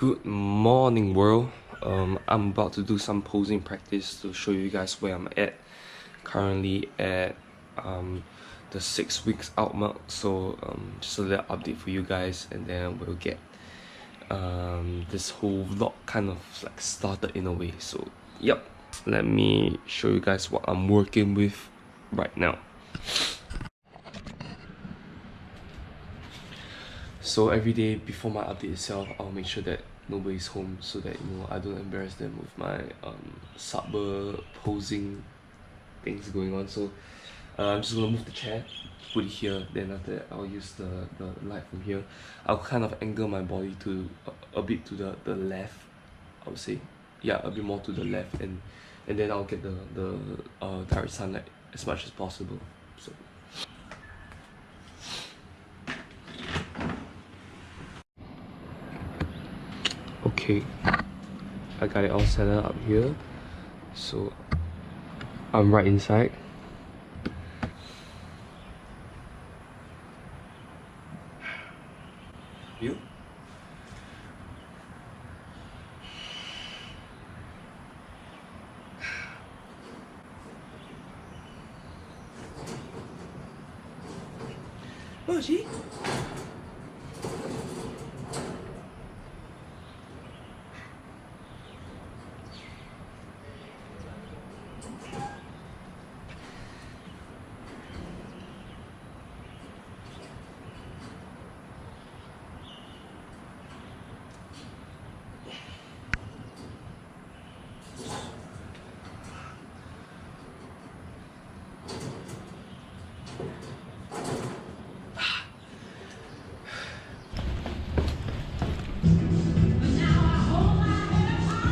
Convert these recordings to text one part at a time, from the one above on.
Good morning, world. I'm about to do some posing practice to show you guys where I'm at. Currently at the 6 weeks out mark, so just a little update for you guys, and then we'll get this whole vlog kind of like started in a way. So yep, let me show you guys what I'm working with right now. So every day before my update itself, I'll make sure that nobody's home so that I don't embarrass them with my suburb posing things going on. So I'm just gonna move the chair, put it here, then after that I'll use the light from here. I'll kind of angle my body to a bit to the left, I would say. Yeah, a bit more to the left, and then I'll get the direct sunlight as much as possible. So okay, I got it all set up here, so I'm right inside. You? Oh, gee.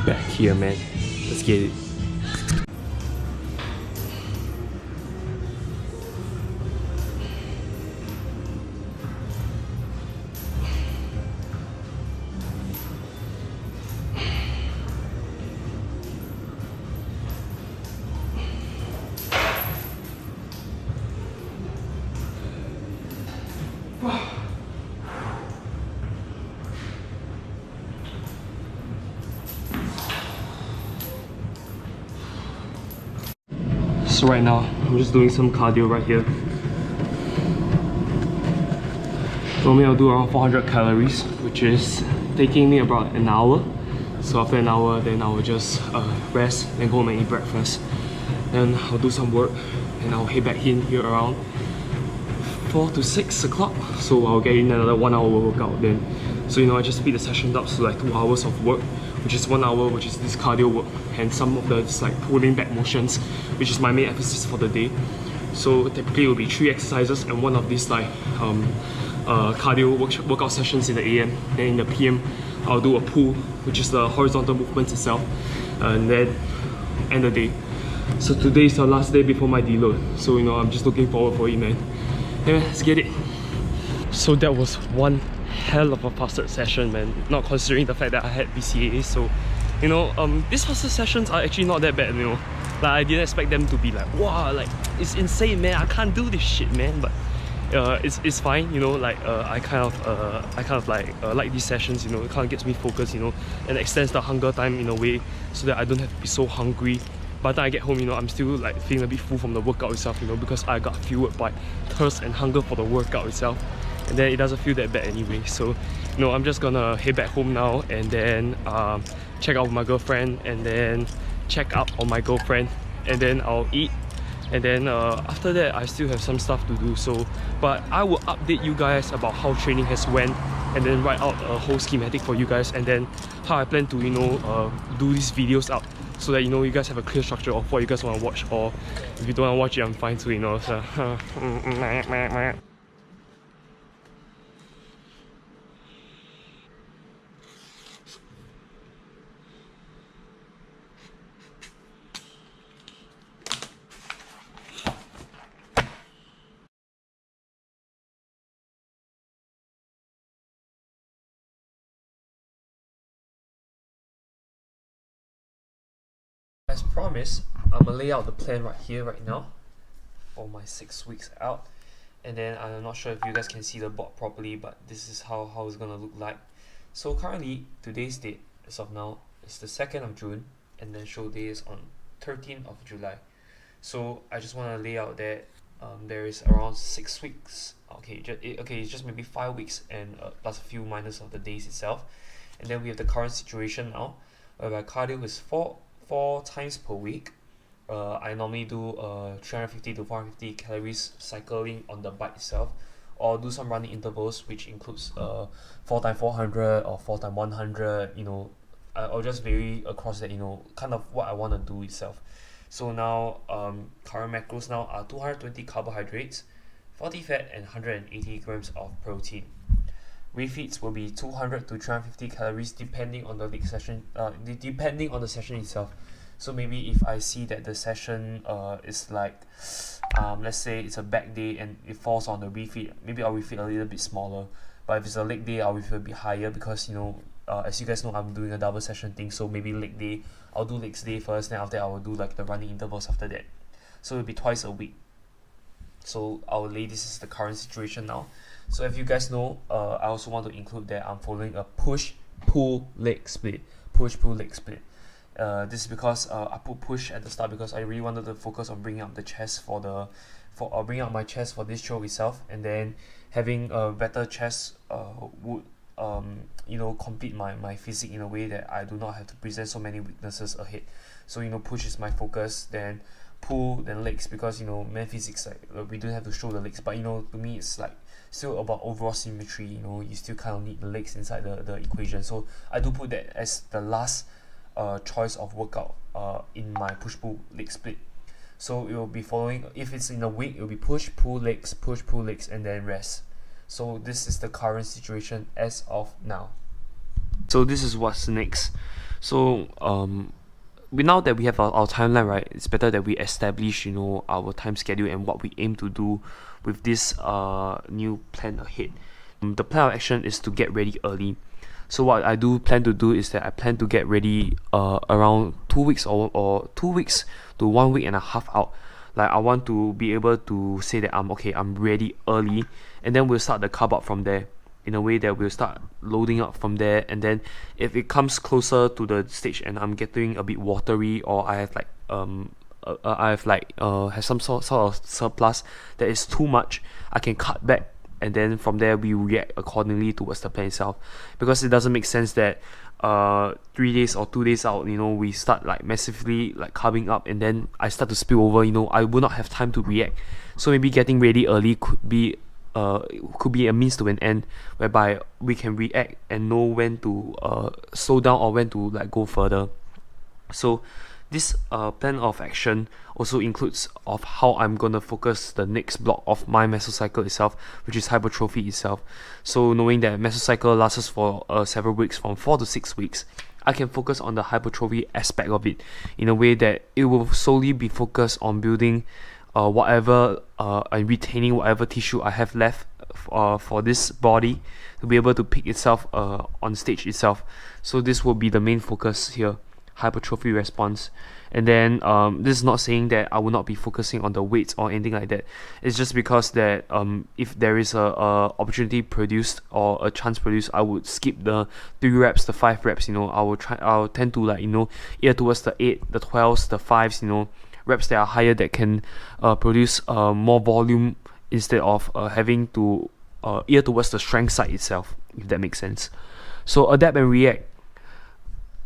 Back here, man. Let's get it. So right now, I'm just doing some cardio right here. Normally I'll do around 400 calories, which is taking me about an hour. So after an hour, then I will just rest, then go home and eat breakfast. Then I'll do some work, and I'll head back in here around 4 to 6 o'clock. So I'll get in another 1 hour workout then. So I just split the session up to like 2 hours of work, which is 1 hour, which is this cardio work, and some of the just like pulling back motions, which is my main emphasis for the day. So typically it will be 3 exercises and 1 of these like cardio workout sessions in the AM. Then in the PM, I'll do a pull, which is the horizontal movements itself, and then end the day. So today is the last day before my deload. So I'm just looking forward for it, man. Yeah, let's get it. So that was one hell of a fasted session, man. Not considering the fact that I had BCAA. So these fasted sessions are actually not that bad, Like I didn't expect them to be like, wow, like it's insane, man. I can't do this shit, man. But it's fine, I kind of like these sessions, it kind of gets me focused, and extends the hunger time in a way so that I don't have to be so hungry. By the time I get home, I'm still like feeling a bit full from the workout itself, because I got fueled by thirst and hunger for the workout itself. And then it doesn't feel that bad anyway. So I'm just gonna head back home now, and then check out with my girlfriend, and then check out on my girlfriend, and then I'll eat. And then after that, I still have some stuff to do. But I will update you guys about how training has went, and then write out a whole schematic for you guys, and then how I plan to do these videos out, so that you guys have a clear structure of what you guys want to watch, or if you don't want to watch it, I'm fine too, so as promised, I'm gonna lay out the plan right here, right now, for my 6 weeks out. And then I'm not sure if you guys can see the board properly, but this is how it's gonna look like. So currently, today's date, as of now, is the 2nd of June, and then show day is on 13th of July. So I just want to lay out that there is around 6 weeks. It's just maybe 5 weeks and plus a few minus of the days itself. And then we have the current situation now, whereby cardio is four times per week. I normally do 350 to 450 calories cycling on the bike itself, or do some running intervals, which includes 4x400 or 4x100. I'll just vary across that. Kind of what I want to do itself. So now, current macros now are 220 carbohydrates, 40 fat, and 180 grams of protein. Refeeds will be 200 to 350 calories depending on the leg session. Depending on the session itself. So maybe if I see that the session is like, let's say it's a back day and it falls on the refeed, maybe I'll refeed a little bit smaller. But if it's a leg day, I'll refeed a bit higher because as you guys know, I'm doing a double session thing. So maybe leg day, I'll do legs day first, then after that I will do like the running intervals after that. So it'll be twice a week. So I'll lay this is the current situation now. So if you guys know, I also want to include that I'm following a push-pull-leg split. Push-pull-leg split. This is because I put push at the start because I really wanted to focus on bringing up the chest bringing up my chest for this show itself, and then having a better chest would complete my physique in a way that I do not have to present so many weaknesses ahead. So push is my focus, then pull, then legs, because men physiques we don't have to show the legs, but to me it's like still about overall symmetry. You still kind of need the legs inside the equation. So I do put that as the last choice of workout in my push-pull leg split. So it will be following, if it's in a week, it will be push, pull, legs, and then rest. So this is the current situation as of now. So this is what's next. So now that we have our timeline, right, it's better that we establish our time schedule and what we aim to do with this new plan ahead. The plan of action is to get ready early. So what I do plan to do is that I plan to get ready around 2 weeks or 2 weeks to 1 week and a half out. Like I want to be able to say that I'm ready early, and then we'll start the carb up from there, in a way that we'll start loading up from there. And then if it comes closer to the stage and I'm getting a bit watery, or I have have some sort of surplus that is too much, I can cut back, and then from there we react accordingly towards the plan itself. Because it doesn't make sense that 3 days or 2 days out, we start like massively like carving up, and then I start to spill over. I will not have time to react. So maybe getting ready early could be a means to an end, whereby we can react and know when to slow down or when to like go further. So this plan of action also includes of how I'm gonna focus the next block of my mesocycle itself, which is hypertrophy itself. So knowing that mesocycle lasts for several weeks, from 4 to 6 weeks, I can focus on the hypertrophy aspect of it in a way that it will solely be focused on building whatever and retaining whatever tissue I have left for this body to be able to pick itself on stage itself. So this will be the main focus here, hypertrophy response. And then this is not saying that I will not be focusing on the weights or anything like that. It's just because that if there is a opportunity produced or a chance produced, I would skip the 3 reps, the 5 reps. I'll tend to ear towards the 8, the 12s, the 5s, reps that are higher, that can produce more volume, instead of having to ear towards the strength side itself, if that makes sense. So adapt and react.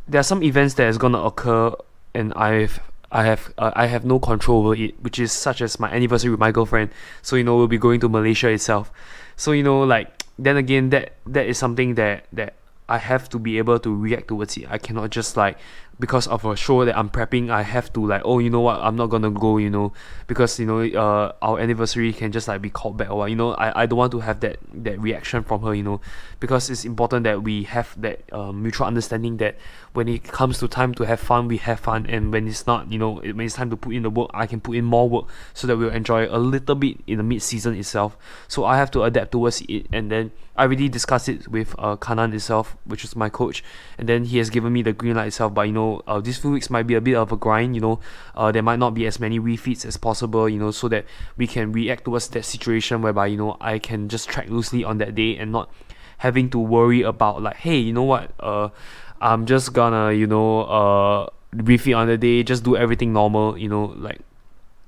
There are some events that is gonna occur, and I have no control over it, which is such as my anniversary with my girlfriend. So we'll be going to Malaysia itself. So then again, that is something that I have to be able to react towards it. I cannot just because of a show that I'm prepping, I have to I'm not gonna go, because our anniversary can just be called back, or I don't want to have that reaction from her, because it's important that we have that mutual understanding that when it comes to time to have fun, we have fun, and when it's not, when it's time to put in the work, I can put in more work, so that we'll enjoy a little bit in the mid-season itself. So I have to adapt towards it, and then I already discussed it with Kanan itself, which is my coach, and then he has given me the green light itself. But these few weeks might be a bit of a grind. There might not be as many refeeds as possible. So that we can react towards that situation whereby I can just track loosely on that day and not having to worry about like, hey, you know what, I'm just gonna, refeed on the day, just do everything normal, like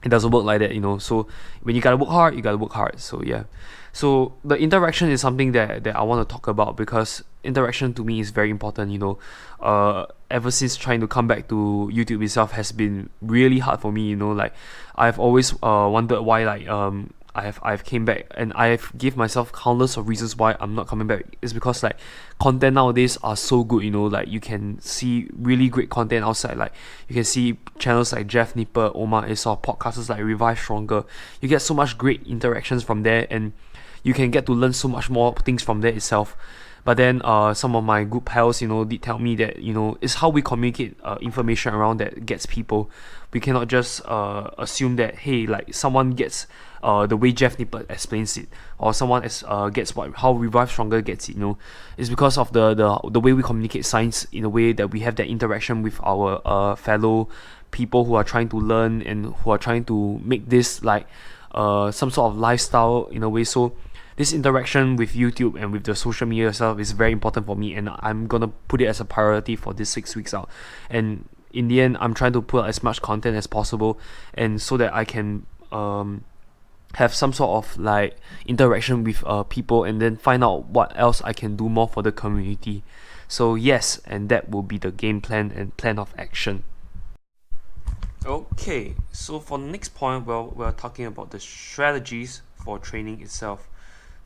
it doesn't work like that, so when you gotta work hard, you gotta work hard. So yeah, so the interaction is something that I want to talk about, because interaction to me is very important. Ever since trying to come back to YouTube itself has been really hard for me. Like I've always wondered why, like I've came back, and I've give myself countless of reasons why I'm not coming back. It's because like content nowadays are so good, like you can see really great content outside. Like you can see channels like Jeff Nipper, Omar Isor, podcasters like Revive Stronger. You get so much great interactions from there, and you can get to learn so much more things from there itself. But then some of my good pals, did tell me that, it's how we communicate information around that gets people. We cannot just assume that, hey, like someone gets the way Jeff Nipper explains it, or someone gets how Revive Stronger gets it. It's because of the way we communicate science, in a way that we have that interaction with our fellow people who are trying to learn and who are trying to make this like some sort of lifestyle in a way. So this interaction with YouTube and with the social media itself is very important for me, and I'm gonna put it as a priority for this 6 weeks out. And in the end, I'm trying to put as much content as possible, and so that I can have some sort of like interaction with people, and then find out what else I can do more for the community. So yes, and that will be the game plan and plan of action. Okay, so for the next point, well, we're talking about the strategies for training itself.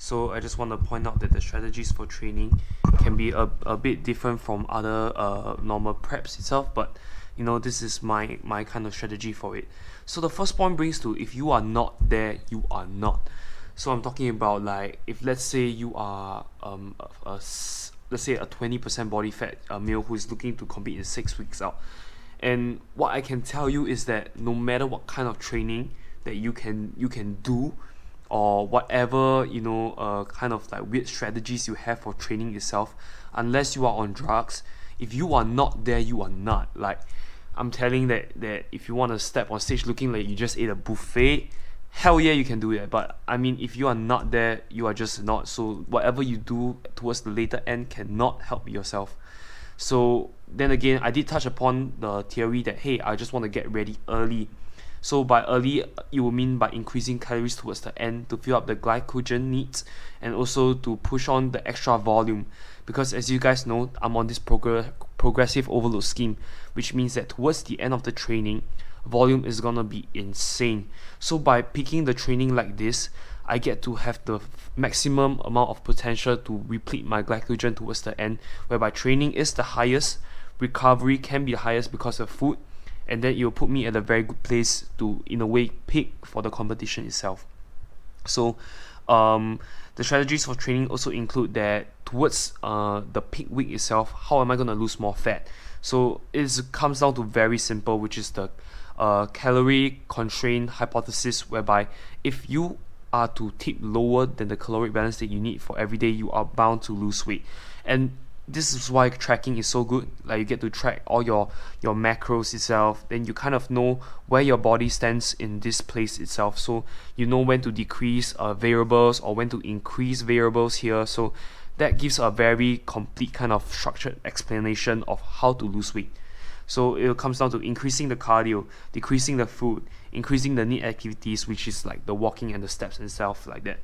So I just want to point out that the strategies for training can be a bit different from other normal preps itself, but this is my kind of strategy for it. So the first point brings to, if you are not there, you are not. So I'm talking about, like, if let's say you are let's say a 20% body fat male who is looking to compete in 6 weeks out, and what I can tell you is that no matter what kind of training that you can do, or whatever kind of like weird strategies you have for training itself, unless you are on drugs, if you are not there, you are not. Like I'm telling that if you want to step on stage looking like you just ate a buffet, hell yeah, you can do that. But I mean, if you are not there, you are just not. So whatever you do towards the later end cannot help yourself. So then again, I did touch upon the theory that, hey, I just want to get ready early. So by early, it will mean by increasing calories towards the end to fill up the glycogen needs, and also to push on the extra volume. Because as you guys know, I'm on this progressive overload scheme, which means that towards the end of the training, volume is gonna be insane. So by picking the training like this, I get to have the maximum amount of potential to replete my glycogen towards the end, whereby training is the highest, recovery can be the highest because of food, and then it will put me at a very good place to, in a way, peak for the competition itself. So the strategies for training also include that towards the peak week itself, how am I going to lose more fat? So it comes down to very simple, which is the calorie constraint hypothesis, whereby if you are to tip lower than the caloric balance that you need for every day, you are bound to lose weight. And this is why tracking is so good. Like you get to track all your macros itself, then you kind of know where your body stands in this place itself, so you know when to decrease variables or when to increase variables here. So that gives a very complete kind of structured explanation of how to lose weight. So it comes down to increasing the cardio, decreasing the food, increasing the NEAT activities, which is like the walking and the steps and stuff like that.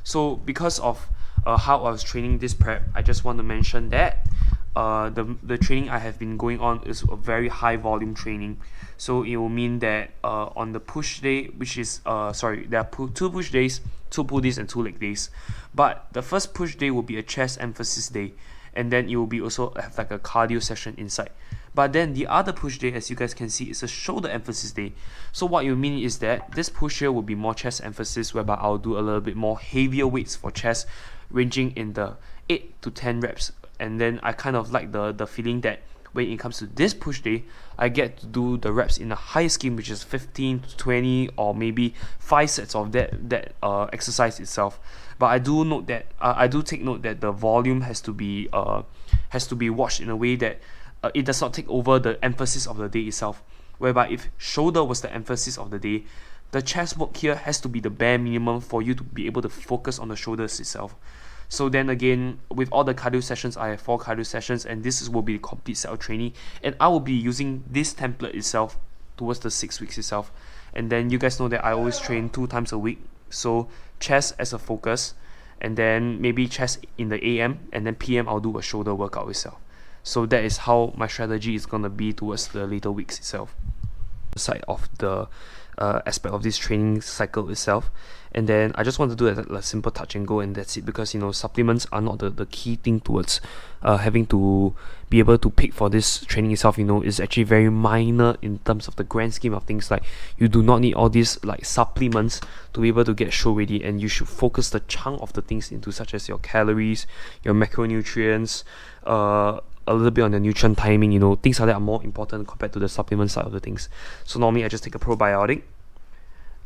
So because of how I was training this prep, I just want to mention that the training I have been going on is a very high volume training. So it will mean that on the push day, which is there are 2 push days, 2 pull days, and 2 leg days. But the first push day will be a chest emphasis day, and then it will be also have like a cardio session inside. But then the other push day, as you guys can see, is a shoulder emphasis day. So what you mean is that this push here will be more chest emphasis, whereby I'll do a little bit more heavier weights for chest, ranging in the 8 to 10 reps. And then I kind of like the feeling that when it comes to this push day, I get to do the reps in a higher scheme, which is 15 to 20 or maybe 5 sets of that exercise itself. But I do note that I do take note that the volume has to be watched in a way that it does not take over the emphasis of the day itself. Whereby if shoulder was the emphasis of the day, the chest work here has to be the bare minimum for you to be able to focus on the shoulders itself. So then again, with all the cardio sessions, I have 4 cardio sessions, and will be the complete set of training. And I will be using this template itself towards the 6 weeks itself. And then you guys know that I always train 2 times a week. So chest as a focus, and then maybe chest in the AM, and then PM I'll do a shoulder workout itself. So that is how my strategy is gonna be towards the later weeks itself. Side of the aspect of this training cycle itself. And then I just want to do a simple touch and go, and that's it, because supplements are not the key thing towards having to be able to pick for this training itself. Is actually very minor in terms of the grand scheme of things. Like, you do not need all these like supplements to be able to get show ready, and you should focus the chunk of the things into, such as your calories, your macronutrients, a little bit on the nutrient timing, things like that are more important compared to the supplement side of the things. So normally I just take a probiotic.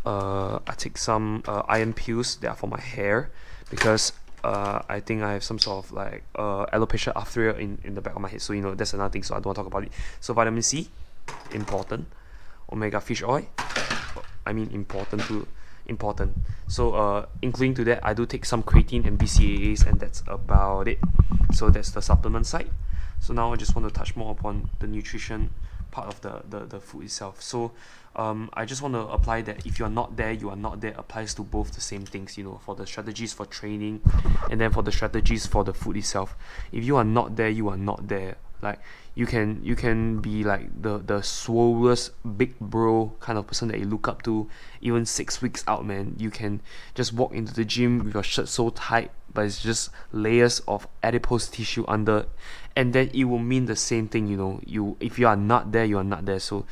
I take some iron pills that are for my hair, because I think I have some sort of like alopecia areata in the back of my head. So that's another thing, so I don't want to talk about it. So vitamin C, important. Omega fish oil, important. So including to that, I do take some creatine and BCAAs, and that's about it. So that's the supplement side. So now I just want to touch more upon the nutrition part of the food itself. So I just want to apply that if you are not there, you are not there applies to both the same things, for the strategies for training, and then for the strategies for the food itself. If you are not there, you are not there. Like, you can be like the swollest big bro kind of person that you look up to, even 6 weeks out, man. You can just walk into the gym with your shirt so tight, but it's just layers of adipose tissue under, and then it will mean the same thing. If you are not there, you are not there. So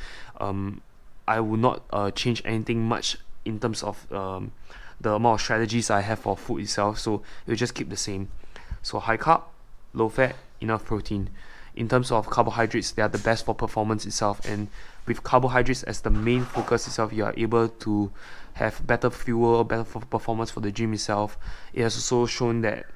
I will not change anything much in terms of the amount of strategies I have for food itself. So it will just keep the same. So high carb, low fat, enough protein. In terms of carbohydrates, they are the best for performance itself, and with carbohydrates as the main focus itself, you are able to have better fuel, better performance for the gym itself. It has also shown that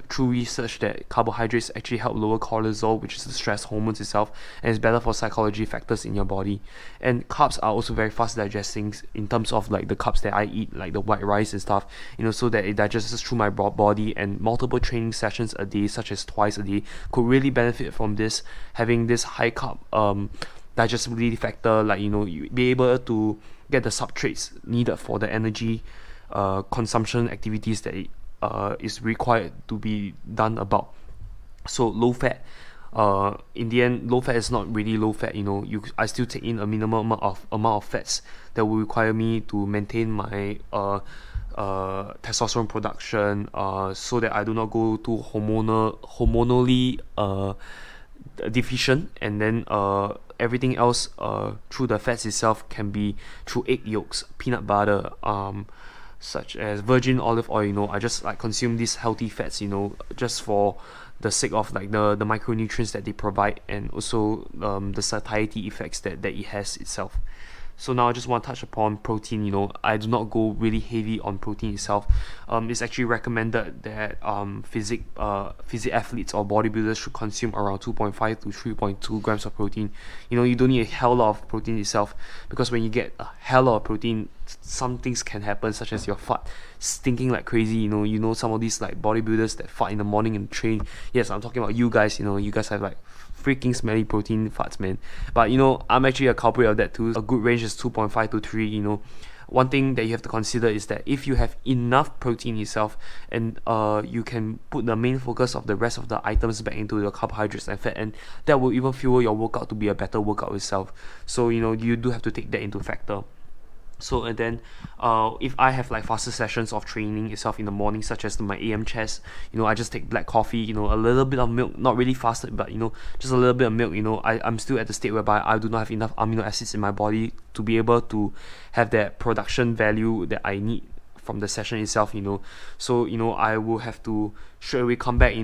through research that carbohydrates actually help lower cortisol, which is the stress hormones itself, and it's better for psychology factors in your body. And carbs are also very fast digesting in terms of like the carbs that I eat, like the white rice and stuff, so that it digests through my body. And multiple training sessions a day, such as twice a day, could really benefit from this, having this high carb digestibility factor. Like, you be able to get the substrates needed for the energy consumption activities that is required to be done about. So low fat, in the end, low fat is not really low fat. I still take in a minimum amount of fats that will require me to maintain my testosterone production, so that I do not go too hormonally deficient. And then everything else through the fats itself can be through egg yolks, peanut butter, such as virgin olive oil. I just like consume these healthy fats, just for the sake of like the micronutrients that they provide, and also the satiety effects that it has itself. So now I just want to touch upon protein. I do not go really heavy on protein itself. It's actually recommended that physique athletes or bodybuilders should consume around 2.5 to 3.2 grams of protein. You don't need a hell lot of protein itself, because when you get a hell lot of protein, some things can happen, such as your fart stinking like crazy. Some of these like bodybuilders that fart in the morning and train. Yes, I'm talking about you guys. You guys have like freaking smelly protein farts, man. But I'm actually a culprit of that too. A good range is 2.5 to 3. One thing that you have to consider is that if you have enough protein itself, and you can put the main focus of the rest of the items back into the carbohydrates and fat, and that will even fuel your workout to be a better workout itself. So you do have to take that into factor. So, and then if I have like faster sessions of training itself in the morning, such as my AM chest, I just take black coffee, a little bit of milk, not really fasted, but just a little bit of milk. I'm still at the state whereby I do not have enough amino acids in my body to be able to have that production value that I need from the session itself. So I will have to straight away come back,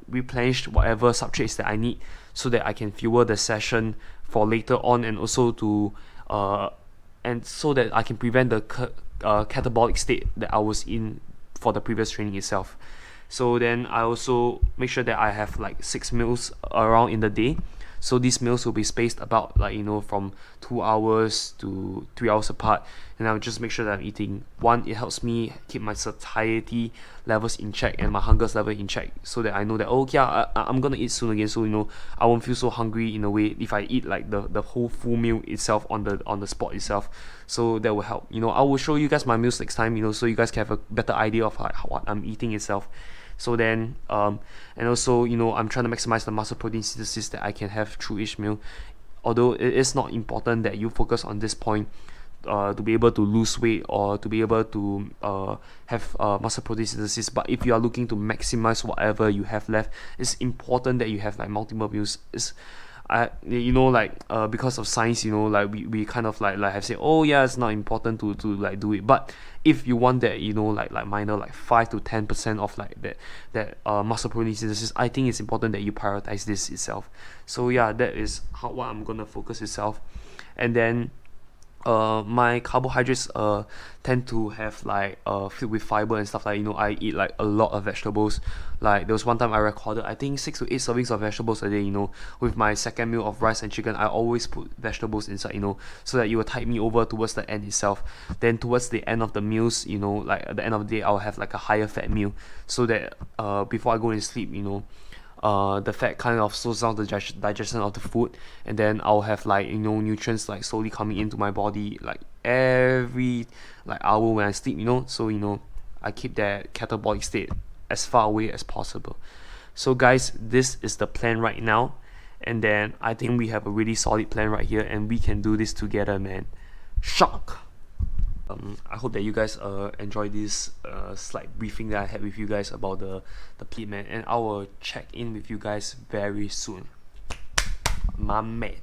replenish whatever substrates that I need, so that I can fuel the session for later on, and also to and so that I can prevent the catabolic state that I was in for the previous training itself. So then I also make sure that I have like 6 meals around in the day, So these meals will be spaced about like, you know, from 2 hours to 3 hours apart, and I'll just make sure that I'm eating. One, it helps me keep my satiety levels in check and my hunger level in check, so that I know that, oh, okay, I'm gonna eat soon again, so you know I won't feel so hungry in a way if I eat like the whole full meal itself on the spot itself. So that will help. You know, I will show you guys my meals next time, you know, so you guys can have a better idea of like what I'm eating itself. So then and also, you know, I'm trying to maximize the muscle protein synthesis that I can have through each meal. Although it is not important that you focus on this point to be able to lose weight or to be able to have muscle protein synthesis, but if you are looking to maximize whatever you have left, it's important that you have like multiple meals. You know, like because of science, you know, like we kind of like have said, oh yeah, it's not important to like do it. But if you want that, you know, like minor like 5 to 10% of like that muscle protein synthesis, I think it's important that you prioritize this itself. So yeah, that is what I'm gonna focus itself. And then my carbohydrates tend to have like filled with fiber and stuff. Like, you know, I eat like a lot of vegetables. Like there was one time I recorded, I think 6 to 8 servings of vegetables a day. You know, with my second meal of rice and chicken, I always put vegetables inside, you know, so that it will tide me over towards the end itself. Then towards the end of the meals, you know, like at the end of the day, I'll have like a higher fat meal, so that before I go and sleep, you know, the fat kind of slows down the digestion of the food, and then I'll have like, you know, nutrients like slowly coming into my body like every like hour when I sleep, you know. So, you know, I keep that catabolic state as far away as possible. So guys, this is the plan right now, and then I think we have a really solid plan right here, and we can do this together, man. Shock. I hope that you guys enjoy this slight briefing that I had with you guys about the plate, man, and I will check in with you guys very soon, my man.